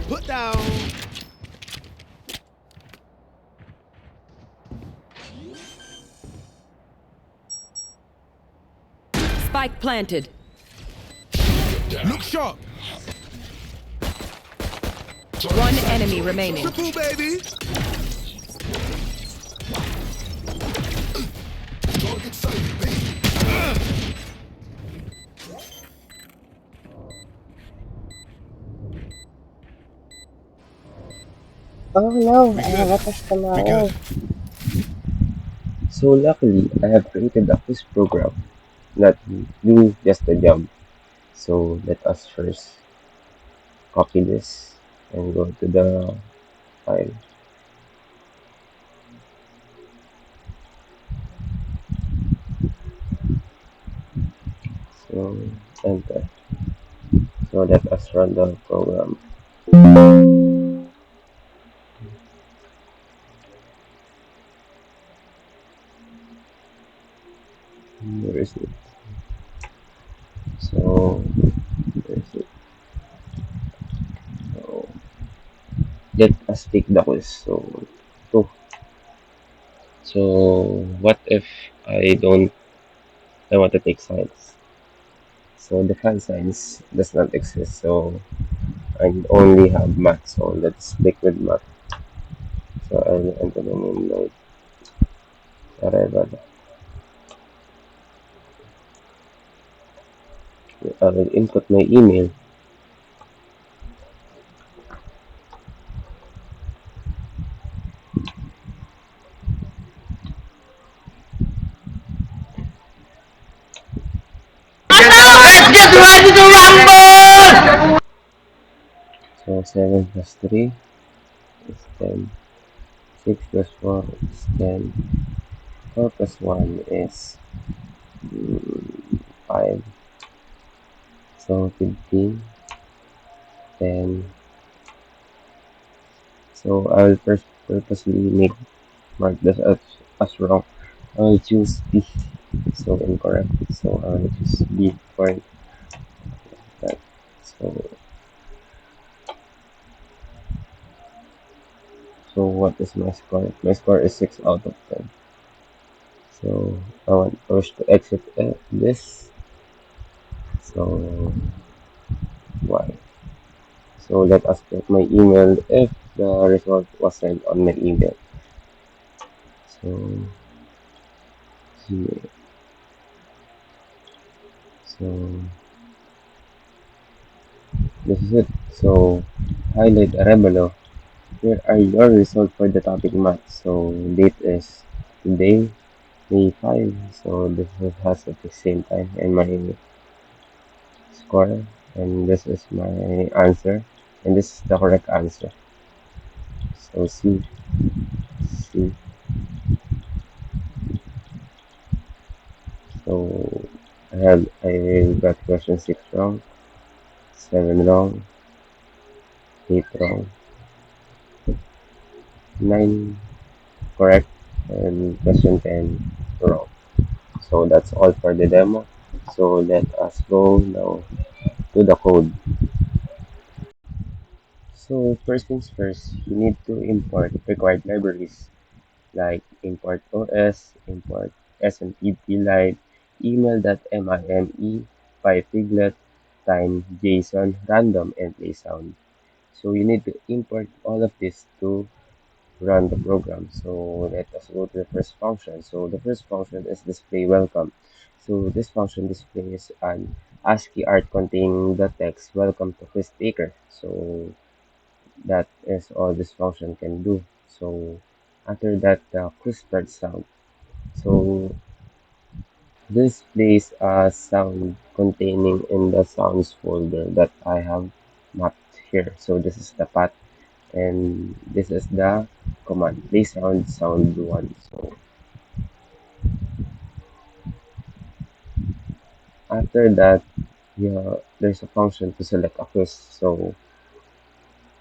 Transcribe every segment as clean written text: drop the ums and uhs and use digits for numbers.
Put down. Spike planted. Look sharp. One enemy remaining. Triple, baby. Oh no, We I have good. a customer. We good. So luckily, I have created a quiz program that do just the job. So let us first copy this and go to the file. So enter. So let us run the program. Where is it? So where is it? So let us take the quiz. So what if I want to take science? So the file science does not exist. So I only have math. So let's stick with math. So I'll enter the name like arrival. I will input my email. Let's get ready to rumble! So 7 plus 3 is 10. 6 plus 4 is 10. 4 plus 1 is 5. So 15, 10. So I will first purposely mark this as wrong. I will choose B. So incorrect. So I will choose B for that. So what is my score? My score is 6 out of 10. So I wish to exit this. So why? So let us check my email if the result was sent on my email. So Gmail. So this is it. So highlight Arevalo. Here are your results for the topic math. So date is today, May 5. So this has at the same time and my score. And this is my answer. And this is the correct answer. So C. So I got question 6 wrong, 7 wrong, 8 wrong, 9 correct, and question 10 wrong. So that's all for the demo. So let us go now to the code. So first things first, you need to import required libraries like import OS, import SMTP Lite, email.mime, pypiglet, time, JSON, random, and playsound. So you need to import all of this to run the program. So let us go to the first function. So the first function is display welcome. So this function displays an ASCII art containing the text welcome to quiz taker. So that is all this function can do. So after that, the quiz start sound. So this plays a sound containing in the sounds folder that I have mapped here. So this is the path and this is the command play sound one. So after that, yeah, there's a function to select a quiz. So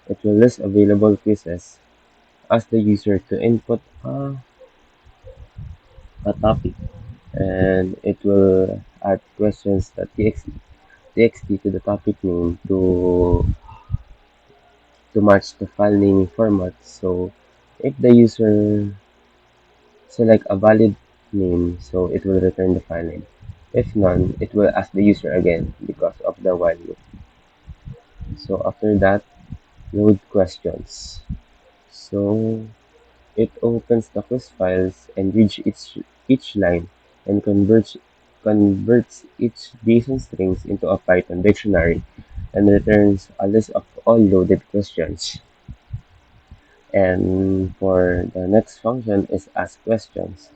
it will list available quizzes, ask the user to input a topic, and it will add questions.txt. txt to the topic name to match the file naming format. So if the user select a valid name, so it will return the file name. If none, it will ask the user again because of the while loop. So after that, load questions. So it opens the quiz files and reads each line and converts each JSON strings into a Python dictionary and returns a list of all loaded questions. And for the next function is ask questions.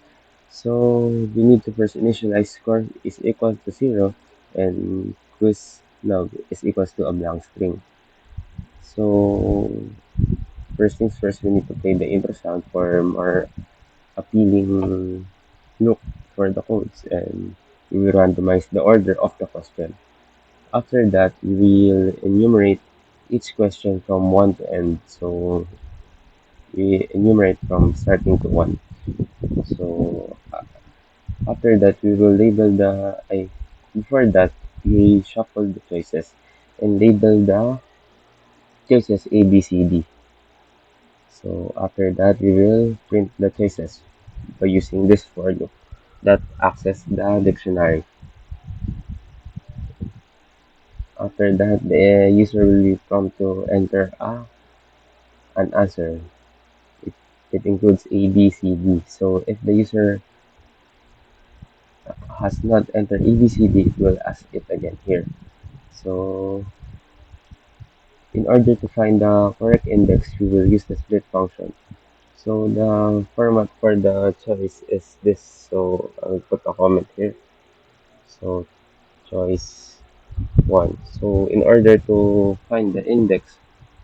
So we need to first initialize score is equal to 0 and quiz log is equals to a blank string. So first things first, we need to play the intro sound for more appealing look for the codes, and we will randomize the order of the question. After that, we will enumerate each question from 1 to end. So we enumerate from starting to 1. So after that, we will label before that, we shuffle the choices and label the choices A, B, C, D. So after that, we will print the choices by using this for loop that access the dictionary. After that, the user will be prompted to enter an answer. It, it includes A, B, C, D. So if the user has not entered A, B, C, D, it will ask it again here. So in order to find the correct index, we will use the split function. So the format for the choice is this. So I'll put a comment here. So choice 1. So in order to find the index,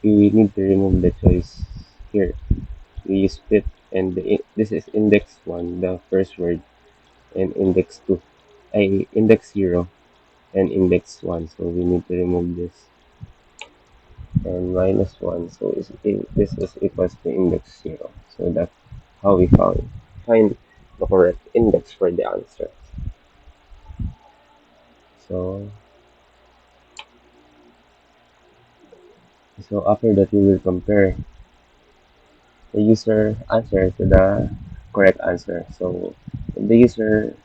we need to remove the choice here. We use split and this is index 1, the first word, and index 2, index 0 and index 1. So we need to remove this and minus 1. So this is equals to index 0. So that's how we find the correct index for the answer. So after that, we will compare the user answer to the correct answer. So if the user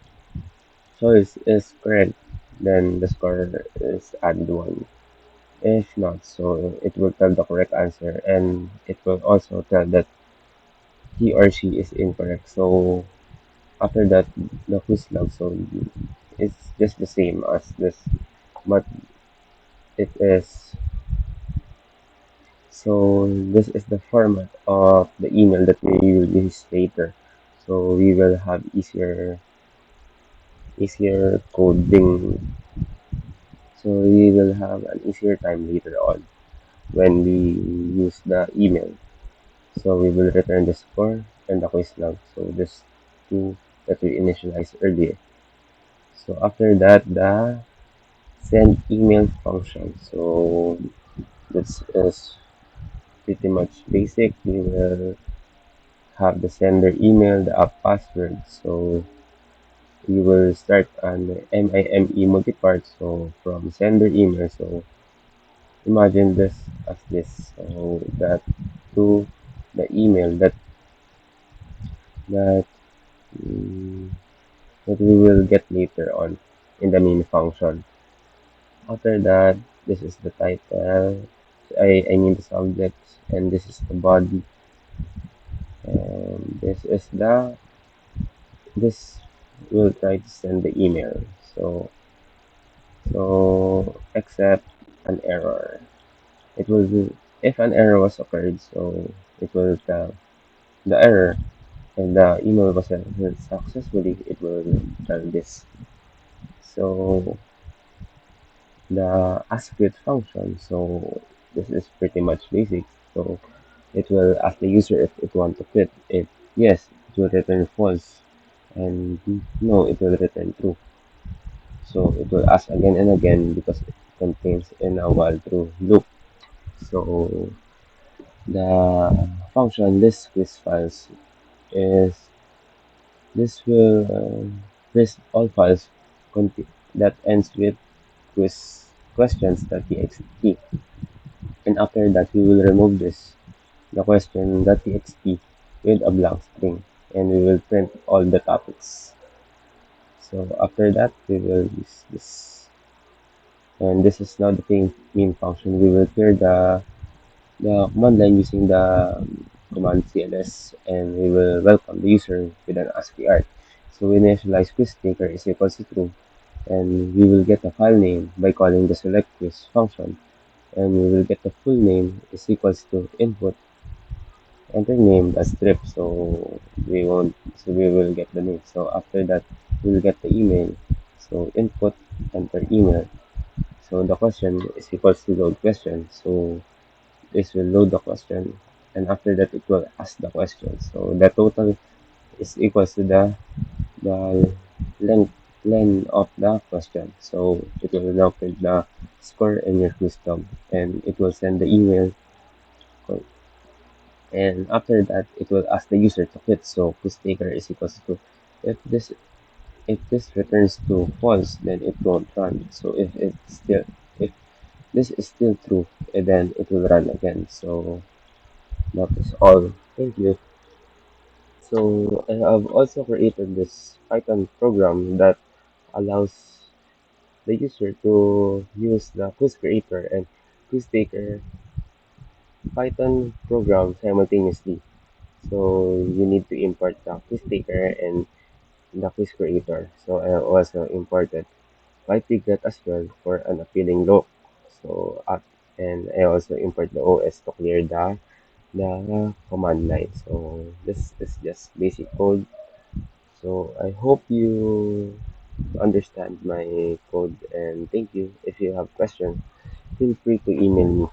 choice is correct, then the score is added 1. If not, so it will tell the correct answer and it will also tell that he or she is incorrect. So after that, the quiz log, so it's just the same as this, but it is so this is the format of the email that we will use later. So we will have easier coding. So we will have an easier time later on when we use the email. So we will return the score and the quiz log. So this two that we initialized earlier. So after that, the send email function. So this is pretty much basic. We will have the sender email, the app password. So we will start an MIME multipart. So from sender email. So imagine this as this. So that to the email that mm, that we will get later on in the main function. After that, this is the title. I mean the subject, and this is the body, and this will try to send the email. So accept an error. It will do if an error was occurred. So it will tell the error and the email was sent successfully. It will tell this. So the askGrid function. So this is pretty much basic. So it will ask the user if it want to quit. If yes, it will return false, and no, it will return true. So it will ask again and again because it contains in a while true loop. So the function list quiz files is this will list all files that ends with quiz. questions.txt, and after that we will remove this the question.txt with a blank string, and we will print all the topics. So after that we will use this, and this is now the main function. We will clear the command line using the command cls, and we will welcome the user with an ASCII art. So we initialize quiz taker is equals to true, and we will get a file name by calling the select quiz function, and we will get the full name is equals to input enter name the strip. So we will get the name. So after that we will get the email. So input enter email. So the question is equals to load question. So this will load the question, and after that it will ask the question. So the total is equals to the length of the question. So it will now print the score in your wisdom, and it will send the email. And after that it will ask the user to quit. So quiz taker is equals to if this if this returns to false, then it won't run. So if this is still true, then it will run again. So that is all. Thank you. So I have also created this Python program that allows the user to use the quiz creator and quiz taker Python program simultaneously. So you need to import the quiz taker and the quiz creator. So I have also imported Python as well for an appealing look. So and I also import the OS to clear the command line. So this is just basic code. So I hope you understand my code, and thank you. If you have questions, feel free to email me.